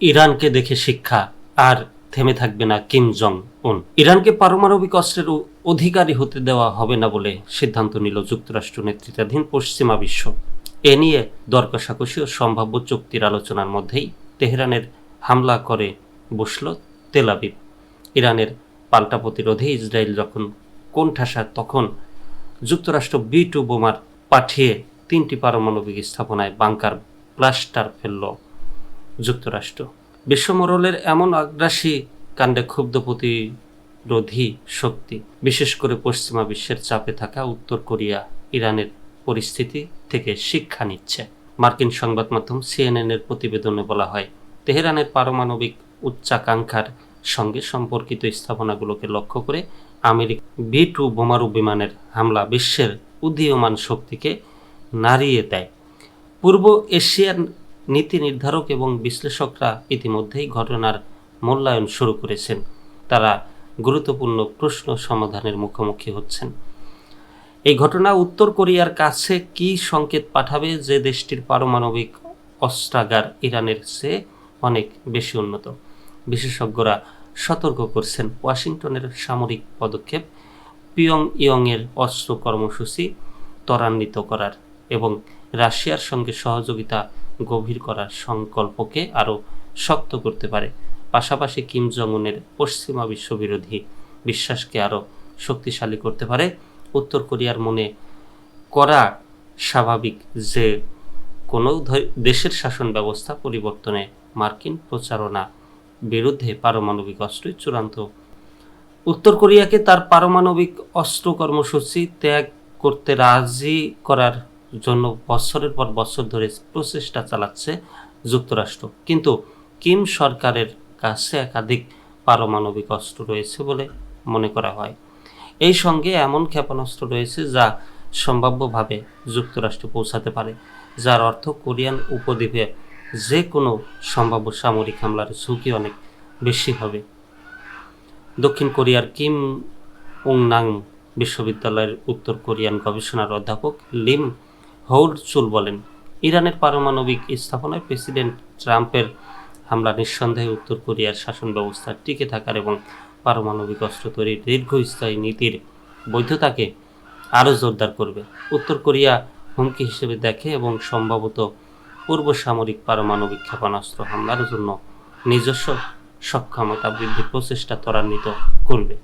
ইরানকে দেখে শিক্ষা, আর থেমে থাকবে না কিম জং উন। ইরানকে পারমাণবিক অস্ত্রের অধিকারী হতে দেওয়া হবে না বলে সিদ্ধান্ত নিল যুক্তরাষ্ট্র নেতৃত্বাধীন পশ্চিমা বিশ্ব। এ নিয়ে দর কষাকষি ও সম্ভাব্য চুক্তির আলোচনার মধ্যেই তেহরানের হামলা করে বসল তেল আবিব। ইরানের পাল্টা প্রতিরোধে ইসরায়েল যখন কোণঠাসা, তখন যুক্তরাষ্ট্র B-2 বোমার পাঠিয়ে 3টি পারমাণবিক স্থাপনায় বাংকার ব্লাস্টার ফেলল যুক্তরাষ্ট্র। বিশ্বমোড়লের এমন আগ্রাসী কাণ্ডে ক্ষুব্ধ প্রতিরোধী শক্তি, বিশেষ করে পশ্চিমা বিশ্বের চাপে থাকা উত্তর কোরিয়া, ইরানের পরিস্থিতি থেকে শিক্ষা নিচ্ছে। মার্কিন সংবাদ মাধ্যম CNN এর প্রতিবেদনে বলা হয়, তেহরানের পারমাণবিক উচ্চাকাঙ্ক্ষার সঙ্গে সম্পর্কিত স্থাপনাগুলোকে লক্ষ্য করে আমেরিকা B-2 বোমারু বিমানের হামলা বিশ্বের উদীয়মান শক্তিকে নাড়িয়ে দেয়। পূর্ব এশিয়ার নীতি নির্ধারক এবং বিশ্লেষকরা ইতিমধ্যেই ঘটনার মূল্যায়ন শুরু করেছেন। তারা গুরুত্বপূর্ণ প্রশ্ন সমাধানের মুখোমুখি হচ্ছেন। এই ঘটনা উত্তর কোরিয়ার কাছে কি সংকেত পাঠাবে, যে দেশটির পারমাণবিক অস্ত্রাগার ইরানের চেয়ে অনেক বেশি উন্নত? বিশেষজ্ঞরা সতর্ক করছেন, ওয়াশিংটনের সামরিক পদক্ষেপ পিয়ংইয়ংয়ের অস্ত্র কর্মসূচি ত্বরান্বিত করার এবং রাশিয়ার সঙ্গে সহযোগিতা গভীর করার সংকল্পকে আরও শক্ত করতে পারে। পাশাপাশি কিম জং উনের পশ্চিমা বিশ্ববিরোধী বিশ্বাসকে আরও শক্তিশালী করতে পারে। উত্তর কোরিয়ার মনে করা স্বাভাবিক যে কোনো দেশের শাসন ব্যবস্থা পরিবর্তনে মার্কিন প্রচারণা বিরুদ্ধে পারমাণবিক অস্ত্রই চূড়ান্ত। উত্তর কোরিয়াকে তার পারমাণবিক অস্ত্র কর্মসূচি ত্যাগ করতে রাজি করার জন্য বছরের পর বছর ধরে প্রচেষ্টা চালাচ্ছে যুক্তরাষ্ট্র, কিন্তু কিম সরকারের কাছে একাধিক পারমাণবিক অস্ত্র রয়েছে বলে মনে করা হয়। এই সঙ্গে এমন ক্ষেপণাস্ত্র রয়েছে যা সম্ভাব্যভাবে যুক্তরাষ্ট্রে পৌঁছাতে পারে, যার অর্থ কোরিয়ান উপদ্বীপে যে কোনো সম্ভাব্য সামরিক হামলার ঝুঁকি অনেক বেশি হবে। দক্ষিণ কোরিয়ার কিম উংনাম বিশ্ববিদ্যালয়ের উত্তর কোরিয়ান গবেষণার অধ্যাপক লিম হৌর-চুল বলেন, ইরানের পারমাণবিক স্থাপনায় প্রেসিডেন্ট ট্রাম্পের হামলা নিঃসন্দেহে উত্তর কোরিয়ার শাসন ব্যবস্থা টিকে থাকার এবং পারমাণবিক অস্ত্র তৈরির দীর্ঘস্থায়ী নীতির বৈধতাকে আরও জোরদার করবে। উত্তর কোরিয়া হুমকি হিসেবে দেখে এবং সম্ভবত পূর্ব সামরিক পারমাণবিক ক্ষেপণাস্ত্র হামলার জন্য নিজস্ব সক্ষমতা বৃদ্ধির প্রচেষ্টা ত্বরান্বিত করবে।